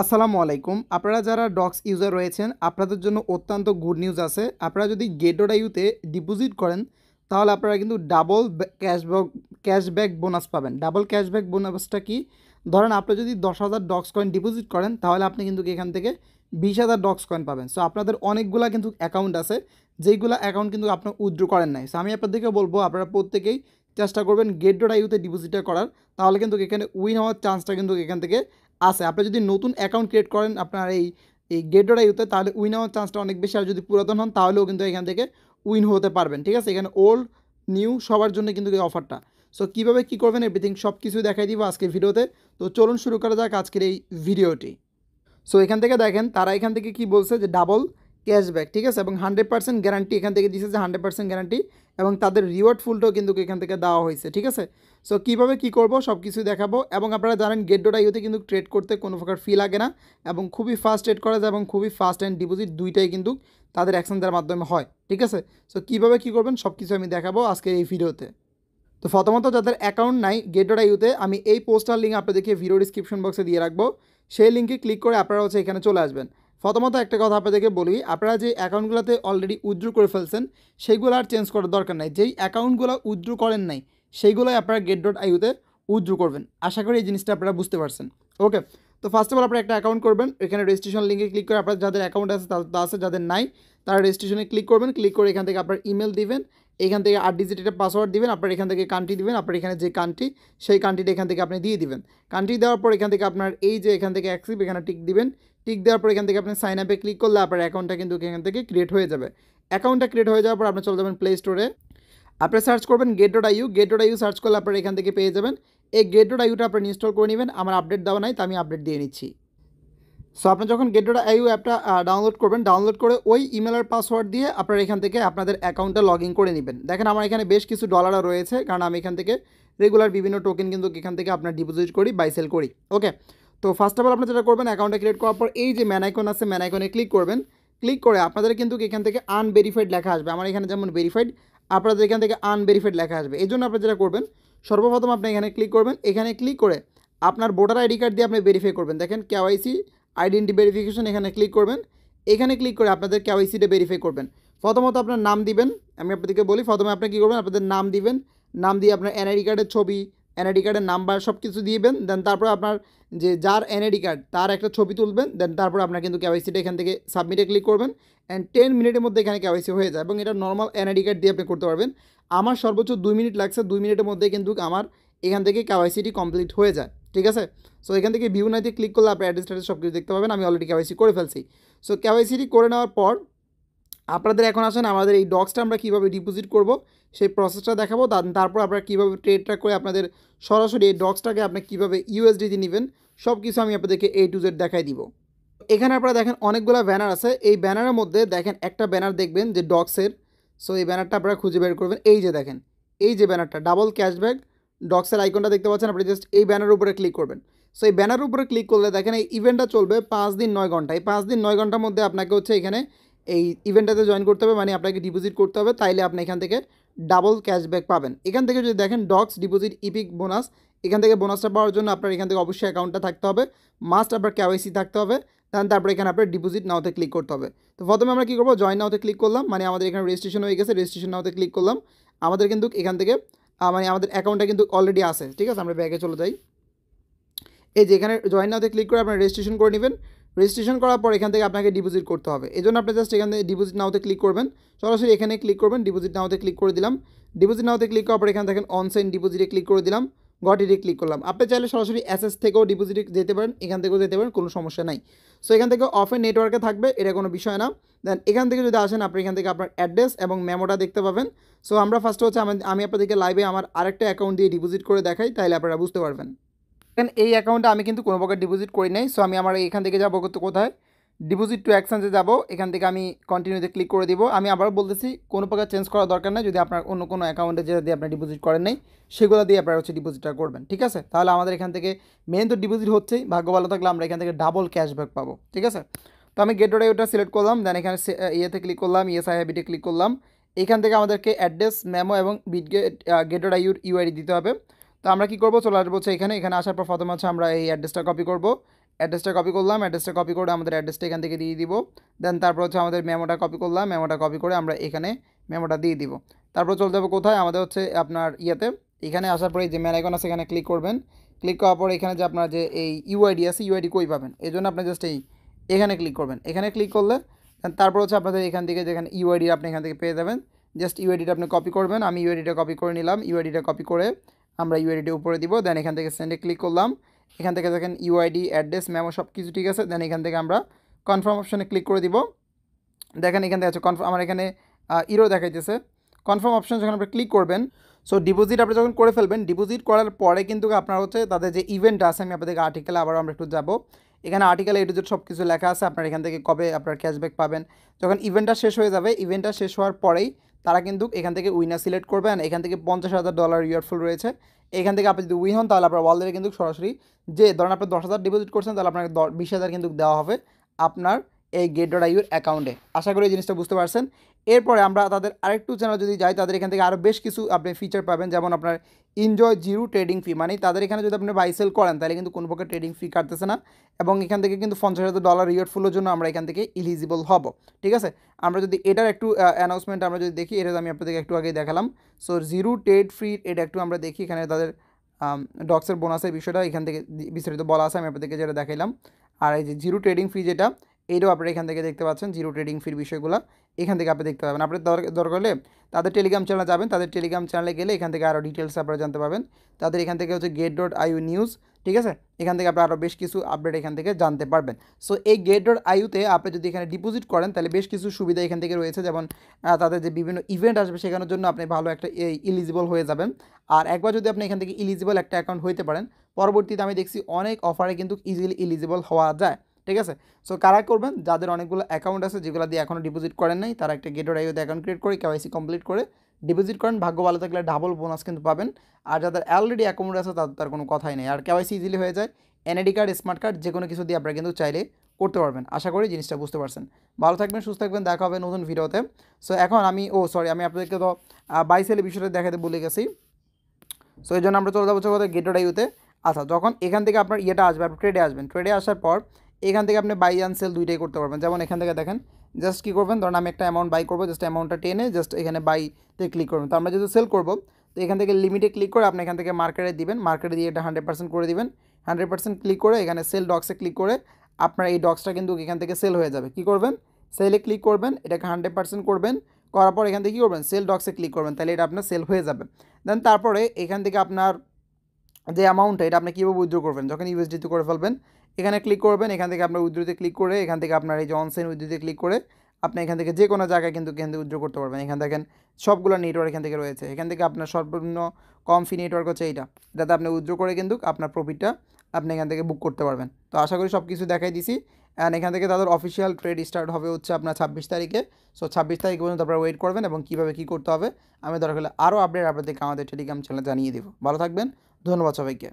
আসসালামু আলাইকুম। আপনারা যারা ডক্স ইউজার রয়েছেন, আপনাদের জন্য অত্যন্ত গুড নিউজ আছে। আপনারা যদি গেট.ইউতে ডিপোজিট করেন, তাহলে আপনারা কিন্তু ডাবল ক্যাশব্যাক বোনাস পাবেন। ডাবল ক্যাশব্যাক বোনাসটা কি? ধরেন আপনি যদি 10,000 ডক্স কয়েন ডিপোজিট করেন, তাহলে আপনি কিন্তু এখান থেকে 20,000 ডক্স কয়েন পাবেন। সো আপনাদের অনেকগুলা কিন্তু অ্যাকাউন্ট আছে, যেইগুলা অ্যাকাউন্ট কিন্তু আপনার উইথড্র করেন নাই। সো আমি আপনাদেরকে বলবো আপনারা প্রত্যেকেই চেষ্টা করবেন গেট.ইউতে ডিপোজিটটা করার। তাহলে কিন্তু এখানে উইন হওয়ার চান্সটা কিন্তু এখান থেকে আছে। আপনি যদি নতুন অ্যাকাউন্ট ক্রিয়েট করেন আপনার এই গেট.ইউতে, তাহলে উইন হওয়ার চান্সটা অনেক বেশি। আর যদি পুরাতন হন তাহলেও কিন্তু এখান থেকে উইন হতে পারবেন। ঠিক আছে, এখানে ওল্ড নিউ সবার জন্য কিন্তু এই অফারটা। সো কীভাবে কী করবেন এভরিথিং সব কিছুই দেখাই দিব আজকের ভিডিওতে। তো চলুন শুরু করা যাক আজকের এই ভিডিওটি। সো এখান থেকে দেখেন তারা এখান থেকে কি বলছে যে ডাবল ক্যাশব্যাক, ঠিক আছে, এবং 100% গ্যারান্টি এখান থেকে দিচ্ছে, যে 100% গ্যারান্টি, এবং তাদের রিওয়ার্ড ফুলটাও কিন্তু এখান থেকে দেওয়া হয়েছে। ঠিক আছে, সো কীভাবে কী করবো সব কিছুই দেখাবো। এবং আপনারা জানেন গেট.ইউতে কিন্তু ট্রেড করতে কোনো প্রকার ফি লাগে না, এবং খুবই ফাস্ট ট্রেড করা যায়, এবং খুবই ফাস্ট অ্যান্ড ডিপোজিট দুইটাই কিন্তু তাদের এক্সচেঞ্জের মাধ্যমে হয়। ঠিক আছে, সো কীভাবে কী করবেন সব কিছু আমি দেখাবো আজকের এই ভিডিওতে। তো প্রথমত যাদের অ্যাকাউন্ট নাই গেট.ইউতে, আমি এই পোস্টার লিঙ্ক আপনাদেরকে ভিডিও ডিসক্রিপশন বক্সে দিয়ে রাখবো। সেই লিঙ্কে ক্লিক করে আপনারা এখানে চলে আসবেন। প্রথমত একটা কথা আপনাদেরকে বলি, আপনারা যে অ্যাকাউন্টগুলোতে অলরেডি উইথড্র করে ফেলছেন সেইগুলো আর চেঞ্জ করার দরকার নাই। যেই অ্যাকাউন্টগুলো উইথড্র করেন নাই সেইগুলোই আপনারা গেট.ইউতে উইথড্র করবেন। আশা করি এই জিনিসটা আপনারা বুঝতে পারছেন। ওকে, তো ফার্স্ট অফ অল আপনারা একটা অ্যাকাউন্ট করবেন, এখানে রেজিস্ট্রেশন লিঙ্কে ক্লিক করে আপনার যাদের অ্যাকাউন্ট আছে তা আছে, যাদের নাই তারা রেজিস্ট্রেশনে ক্লিক করবেন। ক্লিক করে এখান থেকে আপনার ইমেল দিবেন, এখান থেকে 8 ডিজিট একটা পাসওয়ার্ড দিবেন, আপনার এখান থেকে কান্ট্রি দিবেন, আপনার এখানে যে কান্ট্রি সেই কান্ট্রিটা এখান থেকে আপনি দিয়ে দিবেন। কান্ট্রি দেওয়ার পর এখান থেকে আপনার এই যে এখান থেকে অ্যাক্সেপ্ট এখানে টিক দিবেন। টিক দেওয়ার পর এখান থেকে আপনি সাইন আপে ক্লিক করলে আপনার অ্যাকাউন্টটা কিন্তু এখান থেকে ক্রিয়েট হয়ে যাবে। অ্যাকাউন্টটা ক্রিয়েট হয়ে যাওয়ার পর আপনি চলে যাবেন প্লে স্টোরে, আপনি সার্চ করবেন গেট.ইউ সার্চ করলে আপনারা এখান থেকে পেয়ে যাবেন। এই গেট.ইউটা আপনি ইনস্টল করে নেবেন। আমার আপডেট দেওয়া নাই, তো আমি আপডেট দিয়ে নিচ্ছি। সো আপনি যখন গেট.ইউ অ্যাপটা ডাউনলোড করবেন, ডাউনলোড করে ওই ইমেলের পাসওয়ার্ড দিয়ে আপনারা এখান থেকে আপনাদের অ্যাকাউন্টে লগ ইন করে নেবেন। দেখেন আমার এখানে বেশ কিছু ডলারও রয়েছে, কারণ আমি এখান থেকে রেগুলার বিভিন্ন টোকেন কিন্তু এখান থেকে আপনার ডিপোজিট করি, বাই সেল করি। ওকে, তো ফার্স্ট অফ অল আপনি যেটা করবেন, অ্যাকাউন্টে ক্রিয়েট করার পর এই যে ম্যান আইকন আছে, ম্যান আইকনে ক্লিক করবেন। ক্লিক করে আপনাদের কিন্তু এখান থেকে আনভেরিফাইড লেখা আসবে। আমার এখানে যেমন ভেরিফাইড, আপনাদের এখান থেকে আনভেরিফাইড লেখা আসবে। এই জন্য আপনি যেটা করবেন, সর্বপ্রথম আপনি এখানে ক্লিক করবেন। এখানে ক্লিক করে আপনার ভোটার আইডি কার্ড দিয়ে আপনি ভেরিফাই করবেন। দেখেন কেওয়াইসি আইডেন্টি ভেরিফিকেশন, এখানে ক্লিক করবেন। এখানে ক্লিক করে আপনাদের কেওয়াইসিটা ভেরিফাই করবেন। প্রথমত আপনার নাম দিবেন। আমি আপনাদেরকে বলি, প্রথমে আপনি কী করবেন, আপনাদের নাম দিবেন। নাম দিয়ে আপনার এনআইডি কার্ডের ছবি, এনআইডি কার্ডের নাম্বার সব কিছু দিবেন। দেন তারপর আপনার যে যার এনআইডি কার্ড তার একটা ছবি তুলবেন। দেন তারপর আপনার কিন্তু কেওয়াইসিটা এখান থেকে সাবমিটে ক্লিক করবেন। অ্যান্ড 10 মিনিটের মধ্যে এখানে কেওয়াইসি হয়ে যায়, এবং এটা নর্মাল এনআইডি কার্ড দিয়ে আপনি করতে পারবেন। আমার সর্বোচ্চ 2 মিনিট লাগছে, 2 মিনিটের মধ্যে কিন্তু আমার এখান থেকে কেওয়াইসিটি কমপ্লিট হয়ে যায়। ঠিক আছে, সো এখান থেকে ভিউ নাইতে ক্লিক করলে আপনি অ্যাড্রেস ট্যাড্রেস সব কিছু দেখতে পাবেন। আমি অলরেডি কেওয়াইসি করে ফেলছি। সো কেওয়াইসিটি করে নেওয়ার পর আপনাদের এখন আসেন আমাদের এই ডক্সটা আমরা কীভাবে ডিপোজিট করব সেই প্রসেসটা দেখাবো। তারপর আপনারা কীভাবে ট্রেডটা করে আপনাদের সরাসরি এই ডক্সটাকে আপনি কীভাবে ইউএসডিতে নেবেন সব কিছু আমি আপনাদেরকে A to Z দেখাই দিব। এখানে আপনারা দেখেন অনেকগুলো ব্যানার আছে। এই ব্যানারের মধ্যে দেখেন একটা ব্যানার দেখবেন যে ডক্সের। সো এই ব্যানারটা আপনারা খুঁজে বের করবেন। এই যে দেখেন এই যে ব্যানারটা ডাবল ক্যাশব্যাক ডক্সের আইকনটা দেখতে পাচ্ছেন, আপনি জাস্ট এই ব্যানারের উপরে ক্লিক করবেন। সো এই ব্যানারের উপরে ক্লিক করলে দেখেন এই ইভেন্টটা চলবে 5 দিন 9 ঘন্টা। এই 5 দিন 9 ঘন্টার মধ্যে আপনাকে এখানে এই ইভেন্টটাতে জয়েন করতে হবে, মানে আপনাকে ডিপোজিট করতে হবে, তাইলে আপনি এখান থেকে ডাবল ক্যাশব্যাক পাবেন। এখান থেকে যদি দেখেন ডক্স ডিপোজিট ইপিক বোনাস, এখান থেকে বোনাসটা পাওয়ার জন্য আপনার এখান থেকে অবশ্যই অ্যাকাউন্টটা থাকতে হবে, মাস্ট আপনার কেওয়াইসি থাকতে হবে। তারপরে এখানে আপনার ডিপোজিট নাওতে ক্লিক করতে হবে। তো প্রথমে আমরা কী করবো, জয়েন নাওতে ক্লিক করলাম, মানে আমাদের এখানে রেজিস্ট্রেশন হয়ে গেছে। রেজিস্ট্রেশন নাওতে ক্লিক করলাম, আমাদের কিন্তু এখান থেকে মানে আমাদের অ্যাকাউন্টটা কিন্তু অলরেডি আছে। ঠিক আছে, আমরা ব্যাগে চলে যাই। এই যে এখানে জয়েন নাওতে ক্লিক করে আপনারা রেজিস্ট্রেশন করে নেবেন। রেজিস্ট্রেশন করার পর এখান থেকে আপনাকে ডিপোজিট করতে হবে। এই জন্য আপনি জাস্ট এখান থেকে ডিপোজিট নাওতে ক্লিক করবেন, সরাসরি এখানে ক্লিক করবেন। ডিপোজিট নাওতে ক্লিক করে দিলাম। ডিপোজিট নাওতে ক্লিক করার পর এখানে দেখেন অনসাইন ডিপোজিটে ক্লিক করে দিলাম, গট ইটে ক্লিক করলাম। আপনি চাইলে সরাসরি এসএস থেকেও ডিপোজিটে যেতে পারেন, এখান থেকেও যেতে পারেন, কোনো সমস্যা নাই। সো এখান থেকে অফের নেটওয়ার্কে থাকবে, এটা কোনো বিষয় না। দেন এখান থেকে যদি আসেন আপনি এখান থেকে আপনার অ্যাড্রেস এবং মেমোটা দেখতে পাবেন। সো আমরা ফার্স্টে আমি আপনাদেরকে লাইভে আমার আরেকটা অ্যাকাউন্ট দিয়ে ডিপোজিট করে দেখাই, তাইলে আপনারা বুঝতে পারবেন। এই অ্যাকাউন্টে আমি কিন্তু কোনো প্রকার ডিপোজিট করি নাই। সো আমি আমার এখান থেকে যাবো কোথায়, ডিপোজিট টু এক্সচেঞ্জে যাবো। এখান থেকে আমি কন্টিনিউতে ক্লিক করে দিব। আমি আবার বলতেছি কোনো প্রকার চেঞ্জ করার দরকার নেই। যদি আপনার অন্য কোনো অ্যাকাউন্টে যেটা দিয়ে আপনি ডিপোজিট করেন নাই সেগুলো দিয়ে আপনারা ডিপোজিটটা করবেন। ঠিক আছে, তাহলে আমাদের এখান থেকে মেন তো ডিপোজিট হচ্ছেই, ভাগ্য ভালো থাকলে আমরা এখান থেকে ডাবল ক্যাশব্যাক পাবো। ঠিক আছে, তো আমি গেট.ইউটা সিলেক্ট করলাম। দেন এখানে ইয়েতে ক্লিক করলাম, ইয়েস আই হ্যাবিটে ক্লিক করলাম। এখান থেকে আমাদেরকে অ্যাড্রেস মেমো এবং গেট.ইউর ইউআইডি দিতে হবে। তো আমরা কী করবো, চলে আসবো এখানে আসার পর প্রথমে আমরা এই অ্যাড্রেসটা কপি করব। অ্যাড্রেসটা কপি করলাম, অ্যাড্রেসটা কপি করে আমাদের অ্যাড্রেসটা এখান থেকে দিয়ে দিব। দেন তারপর হচ্ছে আমাদের মেমোটা কপি করলাম, মেমোটা কপি করে আমরা এখানে মেমোটা দিয়ে দিব। তারপর চলতে হবে কোথায়, আমাদের হচ্ছে আপনার ইয়েতে, এখানে আসার পরে যে ম্যান আইকন আছে এখানে ক্লিক করবেন। ক্লিক করার পরে এখানে যে আপনার যে এই ইউআইডি আছে, ইউআইডি কই পাবেন, এই জন্য আপনি জাস্ট এখানে ক্লিক করবেন। এখানে ক্লিক করলে তারপর হচ্ছে আপনাদের এখান থেকে যেখানে ইউআইডি আপনি এখান থেকে পেয়ে যাবেন। জাস্ট ইউআইডিটা আপনি কপি করবেন। আমি ইউআইডিটা কপি করে নিলাম, ইউআইডিটা কপি করে আমরা ইউআইডিটা উপরে দিব। দেন এখান থেকে সেন্ডে ক্লিক করলাম। এখান থেকে দেখেন ইউআইডি, অ্যাড্রেস, মেমো সব কিছু ঠিক আছে। দেন এখান থেকে আমরা কনফার্ম অপশনে ক্লিক করে দিব। দেখেন এখান থেকে আছে কনফার্ম, আমার এখানে ইরো দেখাইতেছে। কনফার্ম অপশন যখন আপনি ক্লিক করবেন, সো ডিপোজিট আপনি যখন করে ফেলবেন, ডিপোজিট করার পরে কিন্তু আপনার হচ্ছে তাদের যে ইভেন্ট আছে, আমি আপনাদেরকে আর্টিকেলে আবার আমরা একটু যাব। এখানে আর্টিকেলে এটু সব কিছু লেখা আছে, আপনার এখান থেকে কবে আপনার ক্যাশব্যাক পাবেন। যখন ইভেন্টটা শেষ হয়ে যাবে, ইভেন্টটা শেষ হওয়ার পরেই তারা কিন্তু এখান থেকে উইনার সিলেক্ট করবেন। এখান থেকে $50,000 রিওয়ার্ডফুল রয়েছে। এখান থেকে আপনি যদি উইন হন তাহলে আপনার ওয়ালেটে কিন্তু সরাসরি, যে ধরেন আপনি 10,000 ডিপোজিট করছেন, তাহলে আপনাকে 20,000 কিন্তু দেওয়া হবে আপনার এই get.iu অ্যাকাউন্টে। আশা করি এই জিনিসটা বুঝতে পারছেন। এরপরে আমরা তাদের আরেকটু চ্যানেল যদি যাই, তাদের এখান থেকে আরও বেশ কিছু আপনি ফিচার পাবেন, যেমন আপনার এনজয় জিরো ট্রেডিং ফি, মানে তাদের এখানে যদি আপনি বাই সেল করেন তাহলে কিন্তু কোনো প্রকার ট্রেডিং ফি কাটতেছে না। এবং এখান থেকে কিন্তু $50,000 রিওয়ার্ডফুলের জন্য আমরা এখান থেকে ইলিজিবল হব। ঠিক আছে, আমরা যদি এটার একটু অ্যানাউন্সমেন্ট আমরা যদি দেখি, এটা আমি আপনাদেরকে একটু আগেই দেখালাম। সো জিরো ট্রেড ফ্রি, এটা একটু আমরা দেখি। এখানে তাদের ডক্সের বোনাসের বিষয়টা এখান থেকে বিস্তারিত বলা আছে, আমি আপনাদেরকে যেটা দেখাইলাম। আর এই যে জিরো ট্রেডিং ফি, যেটা এইটাও আপনারা এখান থেকে দেখতে পাচ্ছেন। জিরো ট্রেডিং ফির বিষয়গুলো এখান থেকে আপনি দেখতে পাবেন। আপনি দরকার হলে তাদের টেলিগ্রাম চ্যানেলে যাবেন, তাদের টেলিগ্রাম চ্যানেলে গেলে এখান থেকে আরও ডিটেলস আপনারা জানতে পাবেন। তাদের এখান থেকে হচ্ছে get.iu নিউজ, ঠিক আছে, এখান থেকে আপনারা আরও বেশ কিছু আপডেট এখান থেকে জানতে পারবেন। সো এই get.iu-তে আপনি যদি এখানে ডিপোজিট করেন তাহলে বেশ কিছু সুবিধা এখান থেকে রয়েছে, যেমন তাদের যে বিভিন্ন ইভেন্ট আসবে সেখানের জন্য আপনি ভালো একটা ইলিজিবল হয়ে যাবেন। আর একবার যদি আপনি এখান থেকে ইলিজিবল একটা অ্যাকাউন্ট হইতে পারেন, পরবর্তীতে আমি দেখছি অনেক অফারে কিন্তু ইজিলি ইলিজিবল হওয়া যায়। ঠিক আছে, সো কারা করবেন, যাদের অনেকগুলো অ্যাকাউন্ট আছে যেগুলো দিয়ে এখনও ডিপোজিট করেন নাই, তারা একটা get.iu-তে অ্যাকাউন্ট ক্রিয়েট করে কেওয়াইসি কমপ্লিট করে ডিপোজিট করেন। ভাগ্য ভালো থাকলে ডাবল বোনাস কিন্তু পাবেন। আর যাদের অলরেডি অ্যাকাউন্ট আছে তাদের তার কোনো কথাই নেই। আর কেওয়াইসি ইজিলি হয়ে যায়। এনআইডি কার্ড, স্মার্ট কার্ড যে কোনো কিছু দিয়ে আপনারা কিন্তু চাইলে করতে পারবেন। আশা করি জিনিসটা বুঝতে পারছেন। ভালো থাকবেন, সুস্থ থাকবেন, দেখা হবে নতুন ভিডিওতে। সো এখন আমি আমি আপনাদেরকে তো বাই সেলের বিষয়টা দেখাতে ভুলে গেছি। সো এই জন্য আমরা চলে যাবো get.iu-তে। আচ্ছা, যখন এখান থেকে আপনার ইয়েটা আসবে, আপনি ট্রেডে আসবেন, ট্রেডে আসার পর এখান থেকে আপনি বাই অ্যান্ড সেল দুইটাই করতে পারবেন। যেমন এখান থেকে দেখেন, জাস্ট কী করবেন, ধরুন আমি একটা অ্যামাউন্ট বাই করবো, জাস্ট অ্যামাউন্টটা টেনে জাস্ট এখানে বাইতে ক্লিক করবেন। তো আমরা যদি সেল করবো, তো এখান থেকে লিমিটে ক্লিক করে আপনি এখান থেকে মার্কেটে দিবেন, মার্কেটে দিয়ে এটা 100% করে দিবেন। 100% ক্লিক করে এখানে সেল ডক্সে ক্লিক করে আপনার এই ডক্সটা কিন্তু এখান থেকে সেল হয়ে যাবে। কী করবেন, সেলে ক্লিক করবেন, এটাকে 100% করবেন, করার পর এখান থেকে কী করবেন, সেল ডক্সে ক্লিক করবেন, তাহলে এটা আপনার সেল হয়ে যাবে। দেন তারপরে এখান থেকে আপনার যে অ্যামাউন্টটা, এটা আপনি কীভাবে উইথড্র করবেন, যখন ইউএসডিতে করে ফেলবেন এখানে ক্লিক করবেন, এখান থেকে আপনার উইথড্রোতে ক্লিক করে এখান থেকে আপনার এই যে অনসেন উইথড্রোতে ক্লিক করে আপনি এখান থেকে যে কোনো জায়গায় কিন্তু এখান থেকে উইথড্র করতে পারবেন। এখান দেখেন সবগুলো নেটওয়ার্ক এখান থেকে রয়েছে। এখান থেকে আপনার সর্বনিম্ন কম ফি নেটওয়ার্ক হচ্ছে এইটা, যাতে আপনি উইথড্র করে কিন্তু আপনার প্রফিটটা আপনি এখান থেকে বুক করতে পারবেন। তো আশা করি সব কিছু দেখাই দিছি। অ্যান্ড এখান থেকে তাদের অফিসিয়াল ট্রেড স্টার্ট হবে হচ্ছে আপনার 26 তারিখে। সো 26 তারিখ পর্যন্ত আপনারা ওয়েট করবেন, এবং কীভাবে কী করতে হবে আমি দরকার হলে আরও আপডেট আপনাদেরকে আমাদের টেলিগ্রাম চ্যানেলে জানিয়ে দেবো। ভালো থাকবেন, ধন্যবাদ সবাইকে।